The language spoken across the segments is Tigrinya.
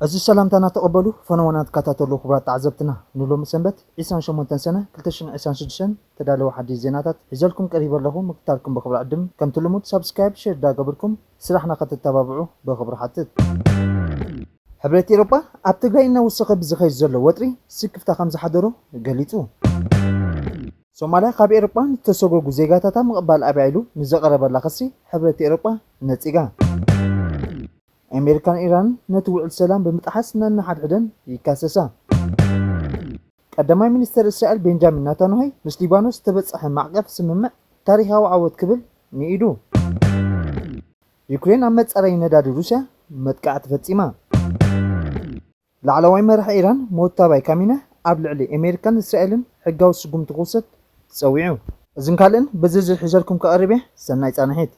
أزي سلام تانا تقبلو فنوانات كاتاتولو خبرات تعزبتنا نولو مسنبت عيسان شمونتن سنة كلتشن عيسان شدشن تدالو حدي زيناتات إزالكم قريبا لهم مكتاركم بخبر عدم كم تلمود سابسكرايب شير دا قبركم سرحنا قد التبابعو بخبر حتت حبريت إيروبا أبتقاينا وسقب زخيش زلو وطري سكفتا خمزة حدرو قليتو سوماليا قاب إيروبا تسوغو زيغاتاتا مقبال أبعيلو نزاقرب اللخصي حبريت إيروبا نتيقا أمريكان إيران نتوع السلام بمتحسنا نحد عدن يكاسسا قدماي منستر إسرائيل بنجامين نتانياهو مس ليبانوس تبصح معقف سممع تاريخاو عوض كبل نيدو يوكرين عم تصري نداد روسيا متقعت فصيما لعلواي مرح إيران موتاباي كامينه قبل علي أمريكان إسرائيل حقاو سقوم تغوست تصويعو إذن كالن بزرزر حجركم كقربه سناي صانحيت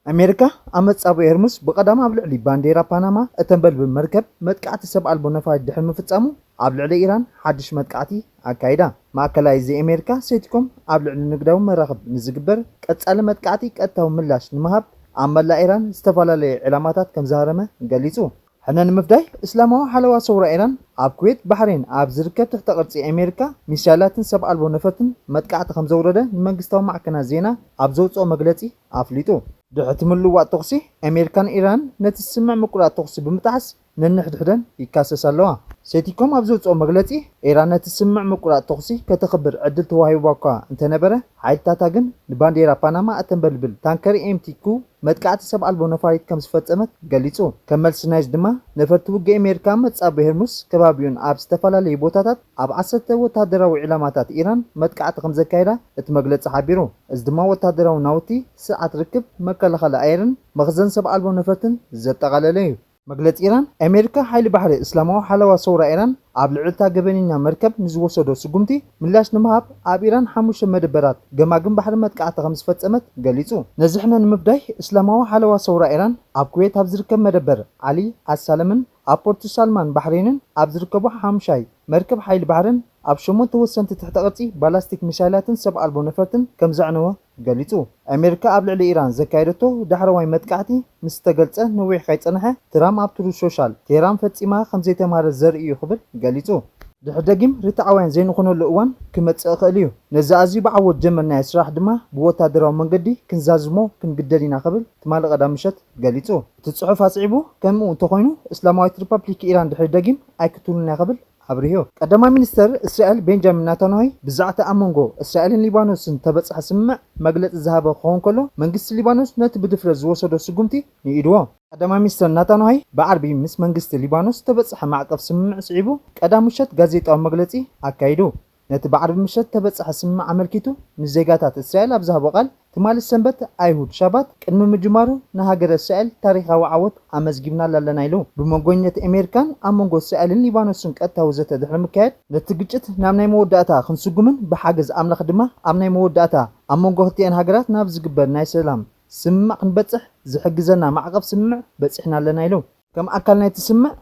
أمريكا أمت أبو هرمس بقدام قبل علي بانديرا بنما أتنبل بالمركب متقعت سبع البونفايد دحل مفصامو قبل علي إيران حدش متقعتي أكايدا ما كلاي زي أمريكا سيتكم قبل علي نقداو مراقب نزقبر قصال متقعتي قطاو ملاش نمهب عمل إيران استفالالي علاماتات كم زهرمه قاليصو حنا نمفداي اسلامو حلوا صورة إيران اب كويت بحرين اب زركب تحت قرصي أمريكا ميسالاتن سبع البونفتن متقعت خمزة ورده منغستاو معكنا زينا اب زوصو مغلطي افليتو دحت ملوا تقسي أمريكان إيران نتسمع مقرات تقسي بمتحس ننحدحدن يكاسسالوا سيتيكم ابزوصو مغلطي إيران نتسمع مقرات تقسي كتخبر عدل توهيباكا انت نبره حيلتاتا گن لبانديرا بنما اتنبلبل تانكري امتيكو متقعت سبع البونفايت كم سفصمت قاليصو كمل سنايز دما نفرت وجه أمريكا متصاب هرمس كبابيون اب استفالالي بوتاتات اب 10 وتادراوي علاماتات إيران متقعت خمزه كايدا اتمغلص حبيرو از دما وتادراو ناوتي ساعات ركب مكلخل ايرن مخزن سبع البونفتن زتقالليو مغلط إيران أمريكا حيل بحر إسلامو حلوا صورة إيران عبل علتا جبنينا مركب نزوسدو سقمتي ملاش نمهاب عب إيران حموش مدبرات جماجم بحر متقعت خمس فتسمت قاليتو نزحنا نمبداي إسلامو حلوا صورة إيران عب كويت هبزركب مدبر علي السلامن أبورت سلمان بحرينن أبزركبو حمشاي مركب حيل بحرن أبشمون توسنت تحت قرصي بلاستيك مشايلاتن سبع البونفرتن كم زعنوا قاليتو أمريكا قبل على إيران زكايرتو دحرواي متقعتي مستقلصه نويح خيصنحه ترام ابترو سوشال تيران فصيما خمزه تمار زرئي يخبر قاليتو دحدقيم رتعوان زين خنول اوان كمص خليو نزازي بعود جمرنا يسراح دما بوتادراو منغدي كنزازمو كنغددينا خبل تمال قدامشت قاليتو تصحف اصعبو كم تخوينو اسلاماويت ريبابليك ايران دحدقيم ايكتولنا خبل أبريو قدما منستر إسرائيل بنجامين نتانياهو بزعت أمونغو إسرائيل ليبانوس تبصح سمع مغلط ذهب خون كله منغست ليبانوس نت بدفرز وسدو سقمتي نيدوا قدما منستر نتانياهو بعربي مس منغست ليبانوس تبصح معقف سمع صعيبو قدامشت غازيطاو مغلطي اكايدو نت بعرب مشت تبصح سمع عملكيتو نزيغاتات إسرائيل ابزهب قال تمال السنبت ايهود شبات قدم مجمارو نهاجر إسرائيل تاريخاو عوض امزغبنا لنا يلو بمغونيت أمريكان امونغو إسرائيل ليبانوسن قطاو زته دحر مكايد نتግጭት ናምናይ መወዳእታ ክንስጉምን بحاجز املخ ድማ امناي መወዳእታ امونغو هتين هاجرات ናብ ዝግበር ናይ ሰላም ስምዕ ክንበጽሕ ዝሕግዘና ማዕቀፍ ስምዕ በጽሕና ለና ይሉ ከም አካል ናይ ትስምዕ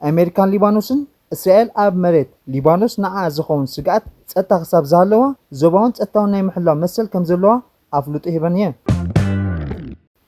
أمريكان ليبانوسن إسرائيل اب مريت ليبانوس نعا زخون سقات ጸጥታ حساب زهلوا زباون ጸጥታውን ናይ ምሕላው መሰል ከም ዘለዋ أفلوت إهبانية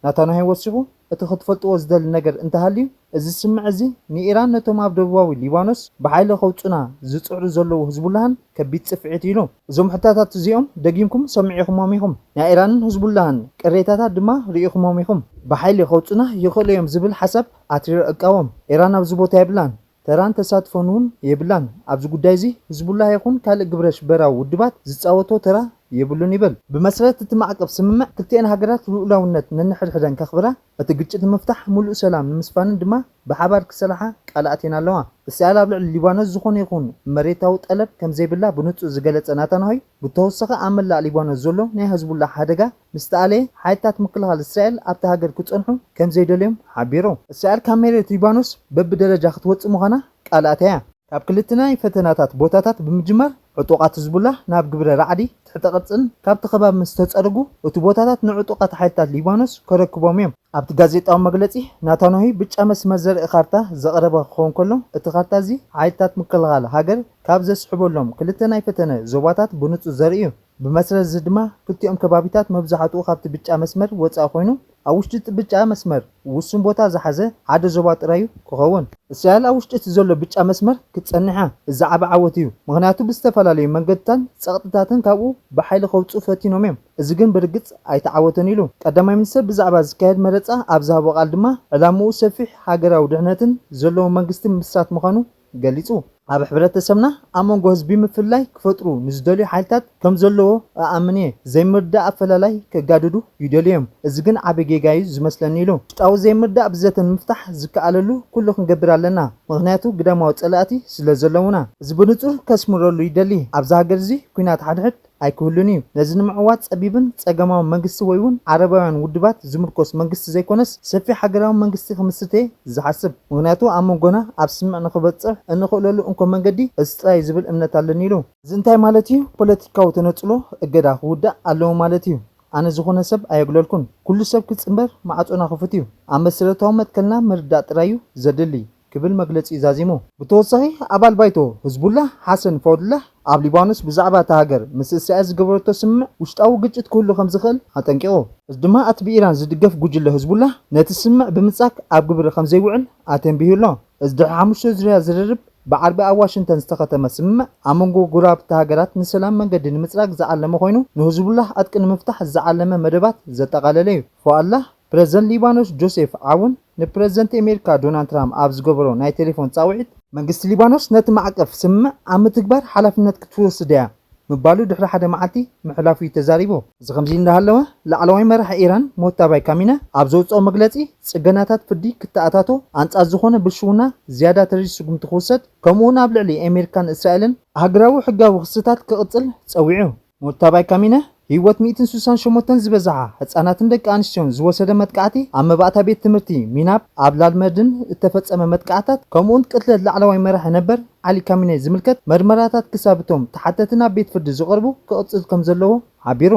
نتانياهو وسخو اتخطفلطو زدل نجر انتهاليو ازي سمع ازي نيران نتوم ابدواوي ليبانوس بحيل خوصنا زصعرو زلو حزبولهن كبيت صفعت يلو زوم حتاتات زيوم دغيمكم سمعيكم ماميكم نا ايران حزبولهن قريتاتات دما ريكم ماميكم بحيل خوصنا يخليهم زبل حسب اترير اقاوم ايران ابز بوتا يبلان تران تساتفونون يبلان ابز غدايزي حزبولله يكون كال غبرش براو ودبات زصاوتو ترا يبلون يبل بمسرات تمعقب سمع كلتين هاجرات لولاونت ننحدحدن كخبره اتغጭት مفتاح ملء سلام مسفان دما بحبار كسلحه قالاتينا لوا اسال ابل ليبانوس زخون يكون مريتاو طلب كم زيبلا بنص زغلص ناتاناهي بتوسخه املا ليبانوس زلو ني حزبullah حدغا مستعلي حيتات مكلال اسرائيل ابت هاجر كصنحو كم زيدليم حبيرو اسال كاميرت ليبانوس بب درجه خطوص مخنا قالاتيا كاب كلتناي فتناتات بوتاتات بمجمر عطوقات حزبullah ناب غبره رعدي تحتقصن كاب تخباب مستتصرغو اتو بوتاتات نعطوقات حيتات ليبانوس كركبوم يم ابت غازيطاو مغلصي ناتانياهو بጫ መስመር ዘርኢ ካርታ ዘقرበ ኾን ከሎ እቲ ካርታ እዚ ሓይታት ምክልኻል ሃገር ካብ ዘስሕበሎም ክልተ ናይ ፈተነ ዞባታት ብንጹር ዘርኢ እዩ بمسرز زدما كلتيهم كبابيتات مبزحاتو خابت بيتشا مسمر وصا خوينو ኣብ ውሽጢ ብጫ መስመር ውሱን ቦታ ዝሓዘ ሓደ ዞባ ጥራዩ ክኸውን እስራኤል ኣብ ውሽጢ ዘሎ ብጫ መስመር ክትጸንሓ እዚ ዓቢ ዓወት እዩ ምክንያቱ ብዝተፈላለዩ መንገድታትን ጸቕጥታትን ካብኡ ብሓይሊ ከውፅኡ ፈቲኖም እዮም እዚ ግን ብርግጽ ኣይተዓወተን ኢሉ ቀዳማይ ሚኒስትር ብዛዕባ ዝካየድ መረፃ ኣብ ዝሃቦ ቃል ድማ ዕላምኡ ሰፊሕ ሃገራዊ ድሕነትን ዘለዎ መንግስቲ ምስራት ምዃኑ ገሊጹ ኣብ ሕብረተሰብና ኣብ መንጎ ህዝቢ ምፍላይ ክፈጥሩ ንዝደልዩ ሓይልታት ከም ዘለዎ ኣኣምን እየ ዘይምርዳእ ኣፈላላይ ከጋድዱ ይደልዩ እዮም እዚ ግን ዓብ ጌጋ እዩ ዝመስለኒ ኢሉ ውሽጣዊ ዘይምርዳእ ብዘተን ምፍታሕ ዝከኣለሉ ኩሉ ክንገብር ኣለና ምክንያቱ ግዳማዊ ጸላእቲ ስለ ዘለውና እዚ ብንጹር ከስምረሉ ይደሊ ኣብዚ ሃገር እዚ ኩናት ሓድሕድ ኣይክህሉን እዩ ነዚ ንምዕዋት ጸቢብን ጸገማዊ መንግስቲ ወይ እውን ዓረባውያን ውድባት ዝምርኮስ መንግስቲ ዘይኮነስ ሰፊሕ ሃገራዊ መንግስቲ ክምስርት ዝሓስብ ምክንያቱ ኣብ መንጎና ኣብ ስምዕ ንኽበፅሕ እንኽእለሉ እንኮ መንገዲ እዚ ጥራይ ዝብል እምነት ኣለኒ ኢሉ እዚ እንታይ ማለት እዩ ፖለቲካዊ ተነፅሎ እገዳ ክውዳእ ኣለዎ ማለት እዩ ኣነ ዝኾነ ሰብ ኣየግለልኩን ኩሉ ሰብ ክጽምበር ማዕጾና ክፍት እዩ ኣብ መሰረታዊ መትከልና ምርዳእ ጥራዩ ዘድሊ ክብል መግለጺ ዛዚሙ ብተወሳኺ ኣባል ባይቶ ህዝቡላ ሓሰን ፈውድላህ ኣብ ሊባኖስ ብዛዕባ እታ ሃገር ምስ እስራኤል ዝገበረቶ ስምዕ ውሽጣዊ ግጭት ክህሉ ከም ዝኽእል ኣጠንቂቑ እዚ ድማ እቲ ብኢራን ዝድገፍ ጉጅለ ህዝቡላ ነቲ ስምዕ ብምጻክ ኣብ ግብሪ ከም ዘይውዕል ኣተንቢሁ ኣሎ እዚ ድሕሪ 5 ዙርያ ዝርርብ بعرب ዋሽንግተን ዝተኸተመ ስምዕ ኣብ መንጎ ጉራብቲ ሃገራት ንሰላም መንገዲ ንምጽራግ ዝዓለመ ኮይኑ ንህዝቡላህ ኣጥቂ ንምፍታሕ ዝዓለመ መደባት ዘጠቓለለ እዩ ፈዋላህ ፕሬዝደንት ሊባኖስ ጆሴፍ ዓውን ንፕሬዝደንት ኣሜሪካ ዶናልድ ትራምፕ ኣብ ዝገበሮ ናይ ቴሌፎን ጻውዒት መንግስቲ ሊባኖስ ነቲ ማዕቀፍ ስምዕ ኣብ ምትግባር ሓላፍነት ክትወስድ እያ ምባሉ ድሕሪ ሓደ መዓልቲ ምሕላፉ ተዛሪቡ እዚ ከምዚ እንዳሃለወ ላዕለዋይ መራሒ ኢራን ሞታባይ ካሚነ ኣብ ዘውፅኦ መግለጺ ጽገናታት ፍርዲ ክትኣታቶ ኣንጻር ዝኾነ ብልሽውና ዝያዳ ተሪስጉም ትኽወሰድ ከምኡውን ኣብ ልዕሊ ኣሜሪካን እስራኤልን ሃገራዊ ሕጋዊ ክስታት ክቕጽል ጸዊዑ ሞታባይ ካሚነ ህይወት 168 ዝበዝሓ ህጻናትን ደቂ ኣንስትዮን ዝወሰደ መጥቃዕቲ ኣብ መባእታ ቤት ትምህርቲ ሚናብ ኣብ ላልመድን እተፈጸመ መጥቃዕታት ከምኡውን ቅትለት ላዕለዋይ መራሒ ነበር ዓሊ ካሚነ ዝምልከት መርመራታት ክሳብቶም ተሓተትን ኣብ ቤት ፍርዲ ዝቐርቡ ክቕጽል ከም ዘለዎ ሓቢሩ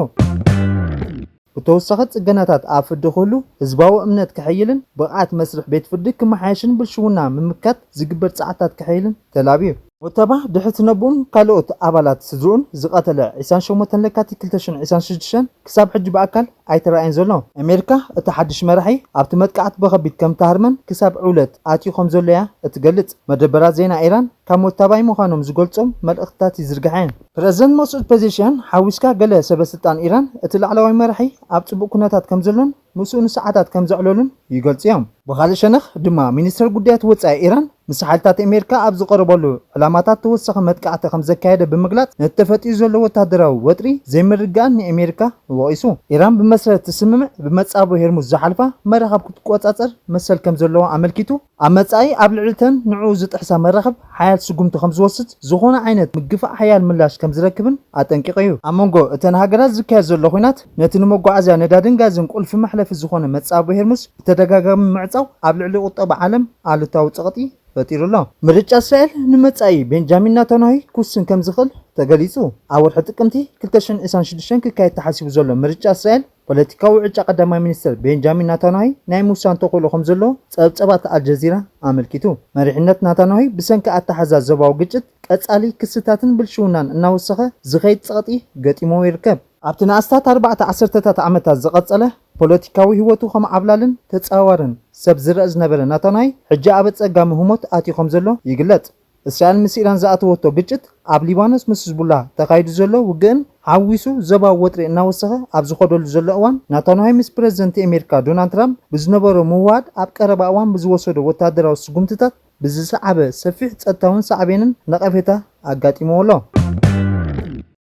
ብተወሳኺ ጽገናታት ኣብ ፍርዲ ክህሉ ህዝባዊ እምነት ክሕይልን ብቕዓት መስርሕ ቤት ፍርዲ ክመሓየሽን ብልሽውና ምምካት ዝግበር ጻዕታት ክሕይልን ተላብዩ ወተባ ድሕሪ ትነብኡን ካልኦት ኣባላት ስድሩን ዝቐተለ 28 ለካቲት 2026 ክሳብ ሕጂ በኣካል ኣይተረኣየን ዘሎ ኣሜሪካ እቲ ሓድሽ መራሒ ኣብቲ መጥቃዕቲ በኸቢድ ከም ተሃርመን ክሳብ ዕውለት ኣትዩ ከም ዘሎ እያ እትገልጽ መደበራት ዜና ኢራን ካብ ሞታባይ ምዃኖም ዝገልጾም መልእኽትታት ይዝርግሐን ፕሬዝደንት መስዑድ ፔዜሽያን ሓዊስካ ገለ ሰበስልጣን ኢራን እቲ ላዕለዋይ መራሒ ኣብ ጽቡቕ ኩነታት ከም ዘሎን ምስኡ ንሰዓታት ከም ዘዕለሉን ይገልጹ እዮም ብኻልእ ሸነኽ ድማ ሚኒስትር ጉዳያት ወጻኢ ኢራን ምስ ሓይልታት ኣሜሪካ ኣብ ዝቐረበሉ ዕላማታት ተወሳኺ መጥቃዕቲ ከም ዘካየደ ብምግላጽ ነቲ ተፈጢሩ ዘሎ ወታደራዊ ወጥሪ ዘይምርግጋእን ንኣሜሪካ ወቒሱ ኢራን ብመሰረት ትስምምዕ ብመጻበ ሄርሙዝ ዝሓልፋ መራኸብ ክትቆጻጸር መሰል ከም ዘለዎ ኣመልኪቱ ኣብ መጻኢ ኣብ ልዕልተን ንዕኡ ዝጥሕሳ መራኸብ ሓያል ስጉምቲ ከም ዝወስድ ዝኾነ ዓይነት ምግፋእ ሓያል ምላሽ ከም ዝረክብን ኣጠንቂቑ እዩ ኣብ መንጎ እተን ሃገራት ዝካየድ ዘሎ ኩናት ነቲ ንመጓዓዝያ ነዳድን ጋዝን ቁልፊ መሕለፊ ዝኾነ መጻበ ሄርሙዝ ብተደጋጋሚ ምዕጻው ኣብ ልዕሊ ቁጠባ ዓለም ኣሉታዊ ጸቕጢ ፈጢሩ ኣሎ ምርጫ እስራኤል ንመጻኢ ቤንጃሚን ናታንያሁ ኩስን ከም ዝኽእል ተገሊጹ ኣብ ወርሒ ጥቅምቲ 2026 ክካየድ ተሓሲቡ ዘሎ ምርጫ እስራኤል ፖለቲካዊ ዕጫ ቀዳማይ ሚኒስትር ቤንጃሚን ናታንያሁ ናይ ሙሳን ተኽእሎ ከም ዘሎ ጸብጸባት ኣልጀዚራ ኣመልኪቱ መሪሕነት ናታንያሁ ብሰንኪ ኣተሓዛዝ ዞባዊ ግጭት ቀጻሊ ክስታትን ብልሽውናን እናወሰኸ ዝኸይድ ጸቕጢ ገጢሞ ይርከብ ኣብቲ ንኣስታት 4 ዓመታት ዝቐጸለ ፖለቲካዊ ህይወቱ ከም ዓብላልን ተጻዋርን ሰብ ዝረአ ዝነበረ ናታንያሁ ሕጂ ኣብ ጸጋሚ ህሞት ኣትዩ ከም ዘሎ ይግለጽ እስራኤል ምስ ኢራን ዝኣተወቶ ግጭት ኣብ ሊባኖስ ምስ ህዝቡላህ ተኻይዱ ዘሎ ውግእን ሓዊሱ ዞባዊ ወጥሪ እናወሰኸ ኣብ ዝኸደሉ ዘሎ እዋን ናታንያሁ ምስ ፕሬዝደንት ኣሜሪካ ዶናልድ ትራምፕ ብዝነበሮ ምውዋድ ኣብ ቀረባ እዋን ብዝወሰዶ ወታደራዊ ስጉምትታት ብዝሰዓበ ሰፊሕ ጸጥታውን ሳዕቤንን ነቐፌታ ኣጋጢሞ ኣሎ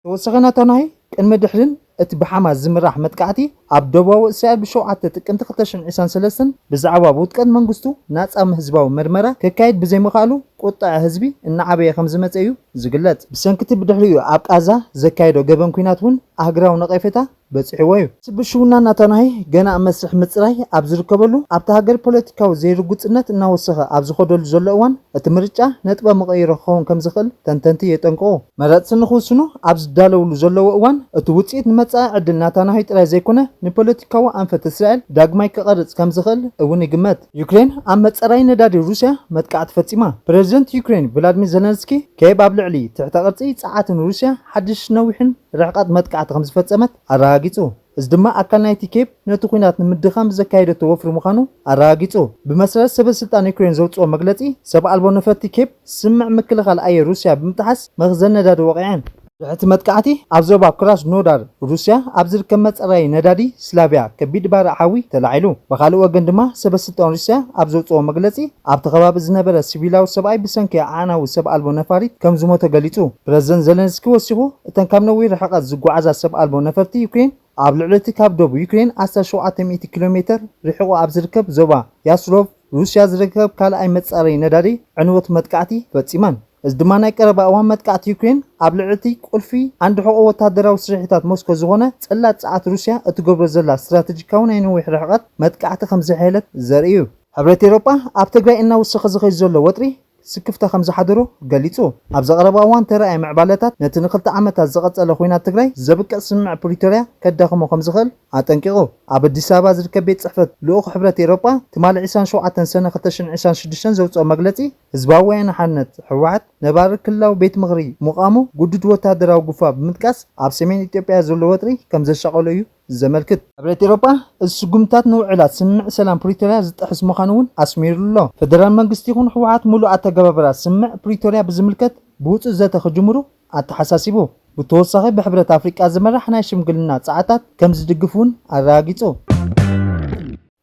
ተወሳኺ ናታንያሁ ቅድሚ ድሕርን እቲ ብሓማስ ዝምራሕ መጥቃዕቲ ኣብ ደቡባዊ እስራኤል ብ7 ጥቅምቲ 2023 ብዛዕባ ውድቀት መንግስቱ ናጻ ህዝባዊ ምርመራ ክካየድ ብዘይምኽኣሉ ቁጣዕ ህዝቢ እናዓበየ ከም ዝመጸ እዩ ዝግለጽ ብሰንኪቲ ብድሕሪኡ ኣብ ቃዛ ዘካየዶ ገበን ኩናት እውን ኣህግራዊ ነቐፌታ በፂሕዎ እዩ ስብሽውና ናታንያሁ ገና መስርሕ ምጽራይ ኣብ ዝርከበሉ ኣብቲ ሃገር ፖለቲካዊ ዘይርጉጽነት እናወሰኸ ኣብ ዝኸደሉ ዘሎ እዋን እቲ ምርጫ ነጥበ መቐይሮ ክኸውን ከም ዝኽእል ተንተንቲ የጠንቅቑ መረፅቲ ንኽውስኑ ኣብ ዝዳለውሉ ዘለዎ እዋን እቲ ውፅኢት ንመጻኢ ዕድል ናታንያሁ ጥራይ ዘይኮነ ንፖለቲካዊ ኣንፈት እስራኤል ዳግማይ ክቐርጽ ከም ዝኽእል እውን ይግመት ዩክሬን ኣብ መጸራይ ነዳዲ ሩስያ መጥቃዕቲ ፈጺማ ፕሬዝደንት ዩክሬን ቭላድሚር ዘለንስኪ ከየብ ኣብ ልዕሊ ትሕተ ቅርጺ ጸዓትን ሩስያ ሓድሽ ነዊሕን ርሕቀት መጥቃዕቲ ከም ዝፈጸመት ኣረጋጊጹ እዚ ድማ ኣካል ናይቲ ኬብ ነቲ ኩናት ንምድኻም ዘካየደቶ ወፍሪ ምዃኑ ኣረጋጊጹ። ብመሰረት ሰበስልጣን ዩክሬን ዘውፅኦ መግለጺ ሰብ ኣልቦ ነፈርቲ ኬብ ስምዕ ምክልኻል ኣየር ሩስያ ብምጥሓስ መኽዘን ነዳዲ ወቂዐን። ድሕቲ መጥቃዕቲ ኣብ ዞባ ክራስኖዳር ሩስያ ኣብ ዝርከብ መፀረዪ ነዳዲ ስላቪያ ከቢድ ባርዕ ሓዊ ተላዒሉ። ብኻልእ ወገን ድማ ሰበስልጣን ሩስያ ኣብ ዘውፅኦ መግለጺ ኣብቲ ከባቢ ዝነበረ ሲቪላዊ ሰብኣይ ብሰንኪ ዓናዊ ሰብ ኣልቦ ነፋሪት ከም ዝሞተ ገሊጹ። ፕረዚደንት ዘለንስኪ ወሲኹ እተን ካብ ነዊሕ ርሕቐት ዝጓዓዛ ሰብ ኣልቦ ነፈርቲ ዩክሬን ኣብ ልዕሊ እቲ ካብ ደቡብ ዩክሬን 1700 ኪሎ ሜትር ርሒቑ ኣብ ዝርከብ ዞባ ያስሎቭ ሩስያ ዝርከብ ካልኣይ መፃረዪ ነዳዲ ዕንወት መጥቃዕቲ ፈጺመን። እዚ ድማ ናይ ቀረባ እዋን መጥቃዕቲ ዩክሬን ኣብ ልዕሊ ቁልፊ ዓንዲ ሕቖ ወታደራዊ ስርሒታት ሞስኮ ዝኾነ ጽላት ፀዓት ሩስያ እትገብሮ ዘላ ስትራቴጂካዊ ናይ ነዊሕ ርሕቐት መጥቃዕቲ ከም ዘሕየለት ዘርኢ እዩ። ሕብረት ኤውሮጳ ኣብ ትግራይ እናወሰኸ ዝኸይድ ዘሎ ወጥሪ ስክፍታ ከም ዝሓደሮ ገሊጹ። ኣብ ዘቐረባ እዋን ተረኣይ ምዕባለታት ነቲ ን2 ዓመታት ዝቐጸለ ኩናት ትግራይ ዘብቅዕ ስምዕ ፕሪቶርያ ከዳኽሞ ከም ዝኽእል ኣጠንቂቑ። ኣብ ኣዲስ ኣበባ ዝርከብ ቤት ጽሕፈት ልኡኽ ሕብረት ኤውሮጳ ትማሊ 27 ሰነ 2026 ዘውፅኦ መግለጺ ህዝባዊ ወያነ ሓርነት ህወሓት ነባሪ ክልላዊ ቤት ምኽሪ ምዃሙ ጉድድ ወታደራዊ ጉፋ ብምጥቃስ ኣብ ሰሜን ኢትዮጵያ ዘሎ ወጥሪ ከም ዘሻቐሎ እዩ ዘመልክት። ሕብረት ኤውሮጳ እዚ ስጉምታት ንውዕላት ስምዕ ሰላም ፕሪቶርያ ዝጥሕስ ምዃኑ እውን ኣስሚሩሎ። ፌደራል መንግስቲ ይኹን ህወሓት ሙሉእ ኣተገባብራ ስምዕ ፕሪቶርያ ብዝምልከት ብውፅእ ዘተ ክጅምሩ ኣተሓሳሲቡ። ብተወሳኺ ብሕብረት ኣፍሪቃ ዝመራሕ ናይ ሽምግልና ፀዓታት ከም ዝድግፍ እውን ኣረጋጊጹ።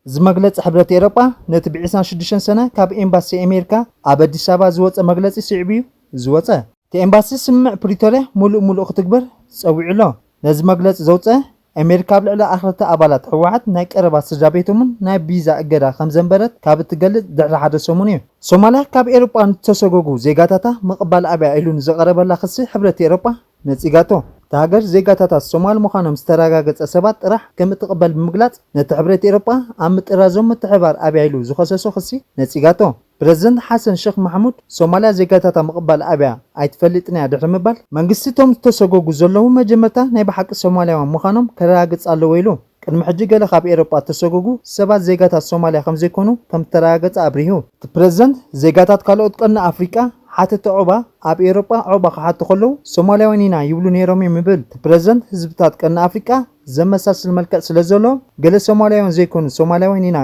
እዚ መግለፂ ሕብረት ኤውሮጳ ነቲ ብ26 ሰነ ካብ ኤምባሲ ኣሜሪካ ኣብ ኣዲስ ኣበባ ዝወፀ መግለፂ ስዕብ እዩ ዝወፀ። እቲ ኤምባሲ ስምዕ ፕሪቶርያ ሙሉእ ክትግበር ፀዊዑሎ። ነዚ መግለፂ ዘውፀአ ኣሜሪካ ኣብ ልዕሊ ኣኽረተ ኣባላት ህወሓት ናይ ቀረባ ስድራ ቤቶምን ናይ ቪዛ እገዳ ከም ዘንበረት ካብ እትገልጽ ድሕሪ ሓደ ሰሙን እዩ። ሶማልያ ካብ ኤውሮጳ ንተሰጎጉ ዜጋታታ ምቕባል ኣብያ ኢሉ ንዘቐረበላ ክሲ ሕብረት ኤውሮጳ ነፂጋቶ። እቲ ሃገር ዜጋታታት ሶማል ምዃኖም ዝተረጋገፀ ሰባት ጥራሕ ከም እትቕበል ብምግላጽ ነቲ ሕብረት ኤውሮጳ ኣብ ምጥራዞም ምትሕባር ኣብያ ኢሉ ዝኸሰሶ ክሲ ነፂጋቶ። ፕረዚደንት ሓሰን ሼክ መሐሙድ ሶማልያ ዜጋታታ ምቕባል ኣብያ ኣይትፈልጥን እያ ድሕሪ ምባል መንግስቲ እቶም ዝተሰጎጉ ዘለዉ መጀመርታ ናይ ብሓቂ ሶማልያውያን ምዃኖም ከረጋግጽ ኣለዎ ኢሉ። ቅድሚ ሕጂ ገለ ካብ ኤውሮጳ ተሰጎጉ ሰባት ዜጋታት ሶማልያ ከም ዘይኮኑ ከም ተረጋገጸ ኣብሪሁ። እቲ ፕረዚደንት ዜጋታት ካልኦት ቀርኒ ኣፍሪቃ ሓተተ ዖባ ኣብ ኤውሮጳ ዖባ ክሓቱ ከለዉ ሶማልያውያን ኢና ይብሉ ነይሮም ይብል። እቲ ፕረዚደንት ህዝብታት ቀርኒ ኣፍሪቃ ዘመሳስል መልክዕ ስለ ዘለዎም ገለ ሶማልያውያን ዘይኮኑ ሶማልያውያን ኢና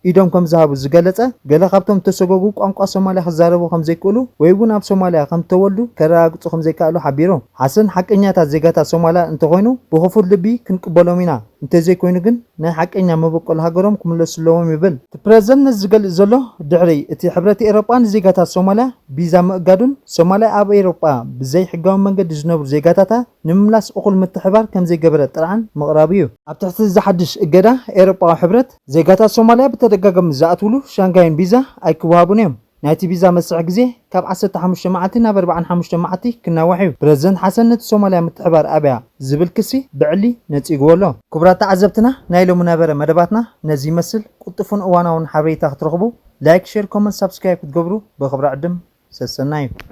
ኢዶም ከም ዝሃቡ ዝገለጸ ገለ ካብቶም ተሰጎጉ ቋንቋ ሶማልያ ክዛረቡ ከም ዘይክእሉ ወይ እውን ኣብ ሶማልያ ከም ተወልዱ ከረጋግጹ ከም ዘይከኣሉ ሓቢሩ። ሓሰን ሓቀኛታት ዜጋታት ሶማልያ እንተኮይኑ ብኽፉት ልቢ ክንቅበሎም ኢና እንተዘይኮይኑ ግን ናይ ሓቀኛ መበቆል ሃገሮም ክምለሱ ኣለዎም ይብል። እቲ ፕረዚደንት ነዚ ዝገልጽ ዘሎ ድሕሪ እቲ ሕብረት ኤውሮጳ ንዜጋታት ሶማልያ ቪዛ ምእጋዱን ሶማልያ ኣብ ኤውሮጳ ብዘይ ሕጋዊ መንገዲ ዝነብሩ ዜጋታታ ንምምላስ እኹል ምትሕባር ከም ዘይገበረ ጥርዓን ምቕራብ እዩ። ኣብ ትሕቲ ዝሓድሽ እገዳ ኤውሮጳዊ ሕብረት ዜጋታት ሶማልያ ብተደጋጋሚ ዝኣትውሉ ሻንጋይን ቪዛ ኣይክወሃቡን እዮም። ናይቲ ቪዛ መስርሕ ግዜ ካብ 15 መዓልቲ ናብ 45 መዓልቲ ክናዋሕ እዩ። ፕረዚደንት ሓሰን ነቲ ሶማልያ ምትሕባር ኣብያ ዝብል ክሲ ብዕሊ ነፂግዎ ኣሎ። ክቡራት ተዓዘብትና ናይ ሎሚ ነበረ መደባትና ነዚ ይመስል። ቁጥፉን እዋናውን ሓበሬታ ክትረኽቡ ላይክ፣ ሼር፣ ኮመንት፣ ሰብስክራይብ ክትገብሩ ብኽብሪ ዕድም ሰሰና እዩ።